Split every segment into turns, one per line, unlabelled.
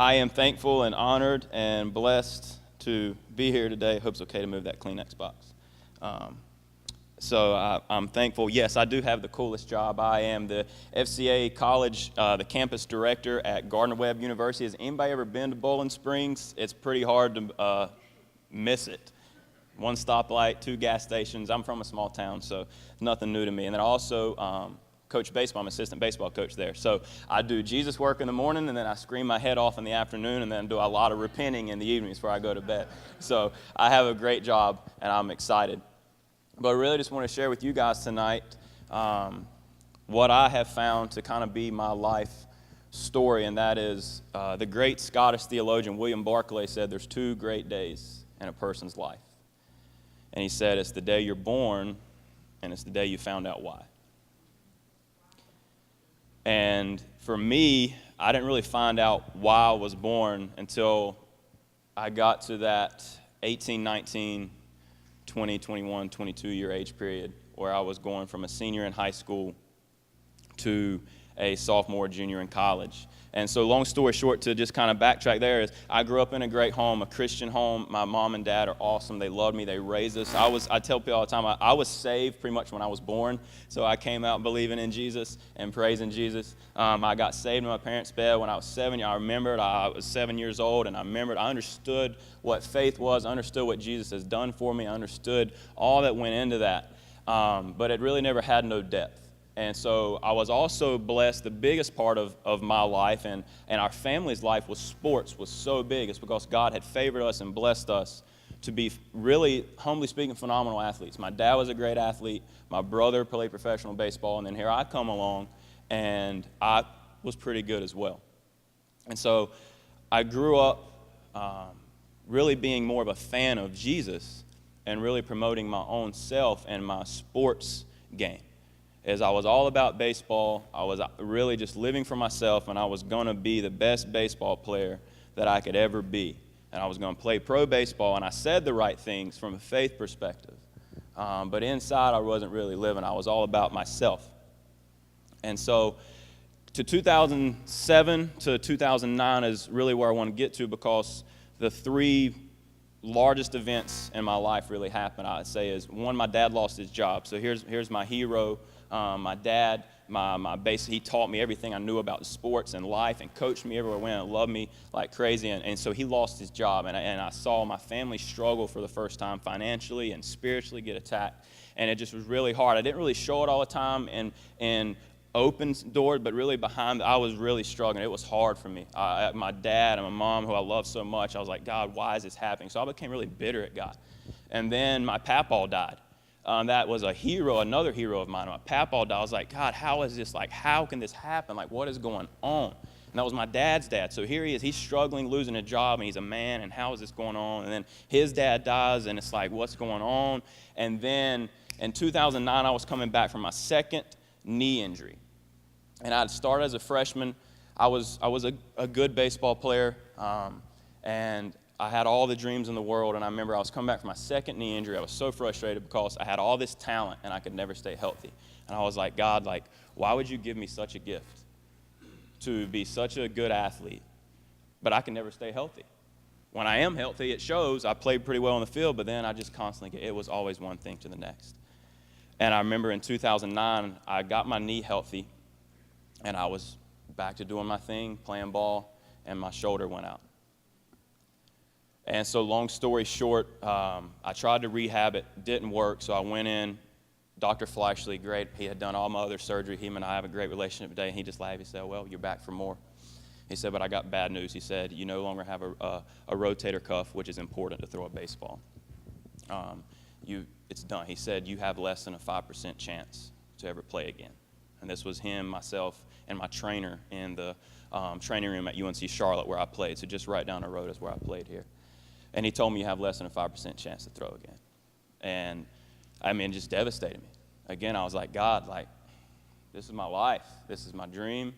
I am thankful and honored and blessed to be here today. I hope it's okay to move that Kleenex box. I'm thankful. Yes, I do have the coolest job. I am the FCA College, the campus director at Gardner-Webb University. Has anybody ever been to Bowling Springs? It's pretty hard to miss it. One stoplight, 2 gas stations. I'm from a small town, so nothing new to me. And then I also coach baseball. I'm assistant baseball coach there. So I do Jesus work in the morning, and then I scream my head off in the afternoon, and then do a lot of repenting in the evenings before I go to bed. So I have a great job, and I'm excited. But I really just want to share with you guys tonight what I have found to kind of be my life story, and that is the great Scottish theologian William Barclay said there's 2 great days in a person's life. And he said it's the day you're born, and it's the day you found out why. And for me, I didn't really find out why I was born until I got to that 18, 19, 20, 21, 22-year age period where I was going from a senior in high school to a sophomore, junior in college. And so long story short, to just kind of backtrack there, is I grew up in a great home, a Christian home. My mom and dad are awesome. They loved me. They raised us. I tell people all the time, I was saved pretty much when I was born. So I came out believing in Jesus and praising Jesus. I got saved in my parents' bed when I was 7. I remembered I was 7 years old, and I understood what faith was. I understood what Jesus has done for me. I understood all that went into that. But it really never had no depth. And so I was also blessed. The biggest part of my life and our family's life was sports was so big. It's because God had favored us and blessed us to be really, humbly speaking, phenomenal athletes. My dad was a great athlete. My brother played professional baseball. And then here I come along, and I was pretty good as well. And so I grew up really being more of a fan of Jesus and really promoting my own self and my sports game. As I was all about baseball, I was really just living for myself, and I was going to be the best baseball player that I could ever be. And I was going to play pro baseball, and I said the right things from a faith perspective. But inside, I wasn't really living. I was all about myself. And so to 2007 to 2009 is really where I want to get to, because the 3 largest events in my life really happened, I'd say, is one, my dad lost his job. So here's my hero. My dad, he taught me everything I knew about sports and life and coached me everywhere I went and loved me like crazy. And so he lost his job, and I saw my family struggle for the first time financially and spiritually, get attacked. And it just was really hard. I didn't really show it all the time and open doors, but really behind, I was really struggling. It was hard for me. My dad and my mom, who I love so much, I was like, God, why is this happening? So I became really bitter at God. And then my papaw died. That was a hero, another hero of mine. My papaw died. I was like, God, how is this? Like, how can this happen? Like, what is going on? And that was my dad's dad. So here he is. He's struggling, losing a job, and he's a man, and how is this going on? And then his dad dies, and it's like, what's going on? And then in 2009, I was coming back from my 2nd knee injury. And I'd started as a freshman. I was a good baseball player, and I had all the dreams in the world. And I remember I was coming back from my 2nd knee injury. I was so frustrated because I had all this talent, and I could never stay healthy. And I was like, God, like, why would you give me such a gift to be such a good athlete, but I can never stay healthy? When I am healthy, it shows. I played pretty well on the field, but then I just constantly it was always one thing to the next. And I remember in 2009, I got my knee healthy, and I was back to doing my thing, playing ball, and my shoulder went out. And so long story short, I tried to rehab it, didn't work, so I went in. Dr. Fleischley, great, he had done all my other surgery. Him and I have a great relationship today, and he just laughed. He said, well, you're back for more. He said, but I got bad news. He said, you no longer have a rotator cuff, which is important to throw a baseball. It's done. He said, you have less than a 5% chance to ever play again. And this was him, myself, and my trainer in the training room at UNC Charlotte where I played. So just right down the road is where I played here. And he told me you have less than a 5% chance to throw again. And, I mean, it just devastated me. Again, I was like, God, like, this is my life. This is my dream.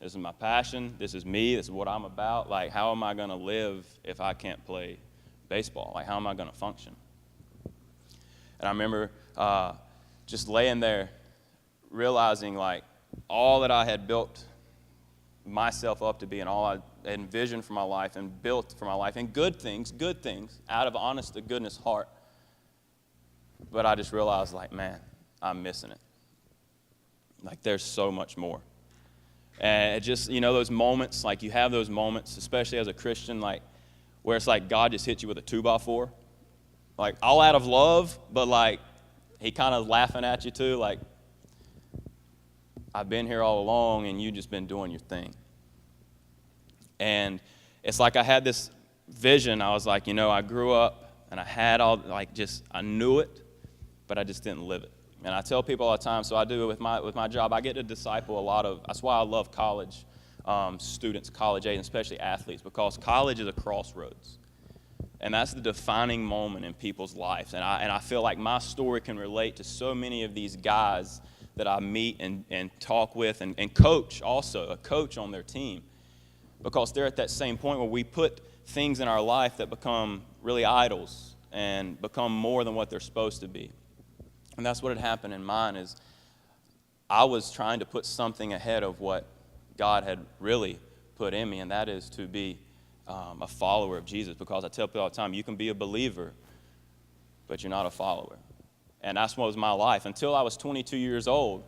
This is my passion. This is me. This is what I'm about. Like, how am I going to live if I can't play baseball? Like, how am I going to function? And I remember just laying there realizing, like, all that I had built myself up to be and all I envisioned for my life and built for my life, and good things, out of honest to goodness heart. But I just realized, like, man, I'm missing it. Like, there's so much more. And it just, those moments, like you have those moments, especially as a Christian, like, where it's like God just hits you with a 2x4. Like, all out of love, but like, he kind of laughing at you too, like, I've been here all along and you just been doing your thing. And it's like I had this vision. I was like, I grew up and I had all, like, I knew it, but I just didn't live it. And I tell people all the time, so I do it with my job. I get to disciple a lot of, that's why I love college students, college age, especially athletes, because college is a crossroads. And that's the defining moment in people's lives. And I feel like my story can relate to so many of these guys that I meet and talk with and coach also, a coach on their team. Because they're at that same point where we put things in our life that become really idols and become more than what they're supposed to be. And that's what had happened in mine is I was trying to put something ahead of what God had really put in me, and that is to be a follower of Jesus. Because I tell people all the time, you can be a believer, but you're not a follower. And that's what was my life. Until I was 22 years old,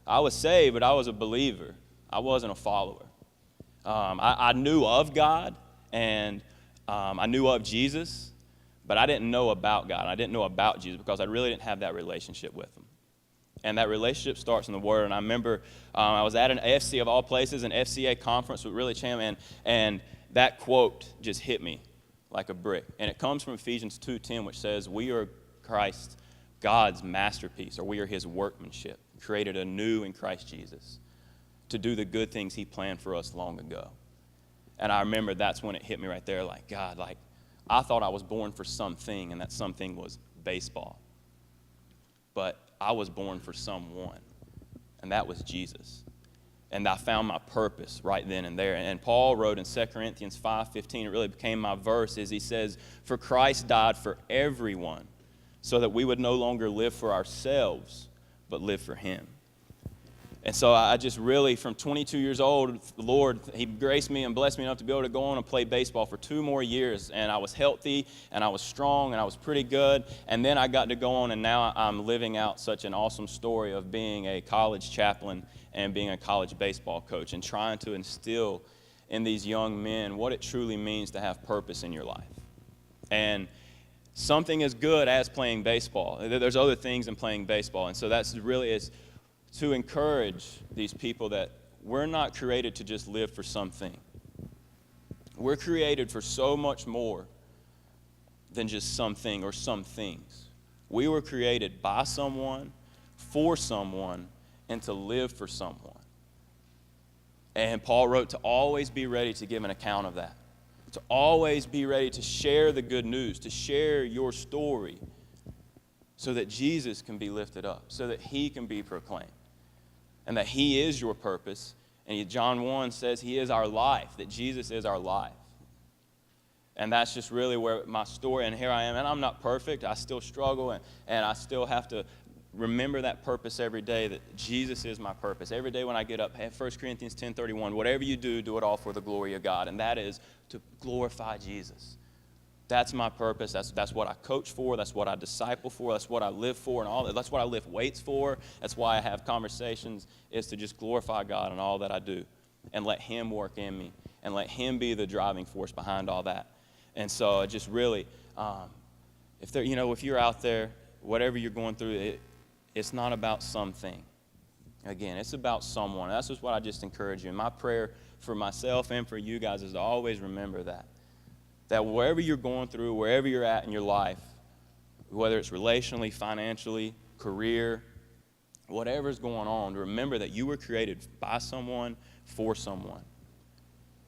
I was saved, but I was a believer. I wasn't a follower. I knew of God, and I knew of Jesus, but I didn't know about God. I didn't know about Jesus because I really didn't have that relationship with him. And that relationship starts in the Word. And I remember I was at an AFC of all places, an FCA conference with really champion, and that quote just hit me like a brick. And it comes from Ephesians 2:10, which says, we are Christ, God's masterpiece, or we are his workmanship, created anew in Christ Jesus to do the good things he planned for us long ago. And I remember that's when it hit me right there, like, God, like, I thought I was born for something, and that something was baseball. But I was born for someone, and that was Jesus. And I found my purpose right then and there. And Paul wrote in 2 Corinthians 5:15, it really became my verse, is he says, for Christ died for everyone, so that we would no longer live for ourselves, but live for him. And so I just really, from 22 years old, the Lord, he graced me and blessed me enough to be able to go on and play baseball for 2 more years. And I was healthy, and I was strong, and I was pretty good. And then I got to go on, and now I'm living out such an awesome story of being a college chaplain and being a college baseball coach and trying to instill in these young men what it truly means to have purpose in your life. And something as good as playing baseball. There's other things in playing baseball. And so that's really is to encourage these people that we're not created to just live for something. We're created for so much more than just something or some things. We were created by someone, for someone, and to live for someone. And Paul wrote to always be ready to give an account of that. To always be ready to share the good news, to share your story so that Jesus can be lifted up, so that he can be proclaimed. And that he is your purpose. And John 1 says he is our life, that Jesus is our life. And that's just really where my story, and here I am. And I'm not perfect. I still struggle, and I still have to remember that purpose every day, that Jesus is my purpose. Every day when I get up, 1 Corinthians 10:31, whatever you do, do it all for the glory of God. And that is to glorify Jesus. That's my purpose. That's what I coach for. That's what I disciple for. That's what I live for, and all. That's what I lift weights for. That's why I have conversations, is to just glorify God in all that I do, and let him work in me, and let him be the driving force behind all that. And so, it just really, if you're out there, whatever you're going through, it's not about something. Again, it's about someone. That's just what I just encourage you. And my prayer for myself and for you guys is to always remember that. That wherever you're going through, wherever you're at in your life, whether it's relationally, financially, career, whatever's going on, to remember that you were created by someone, for someone.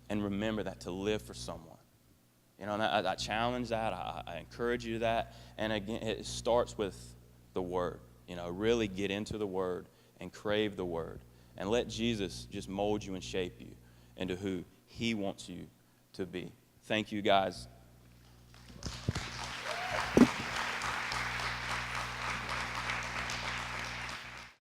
And remember that, to live for someone. And I challenge that. I encourage you to that. And again, it starts with the Word. Really get into the Word and crave the Word. And let Jesus just mold you and shape you into who he wants you to be. Thank you, guys.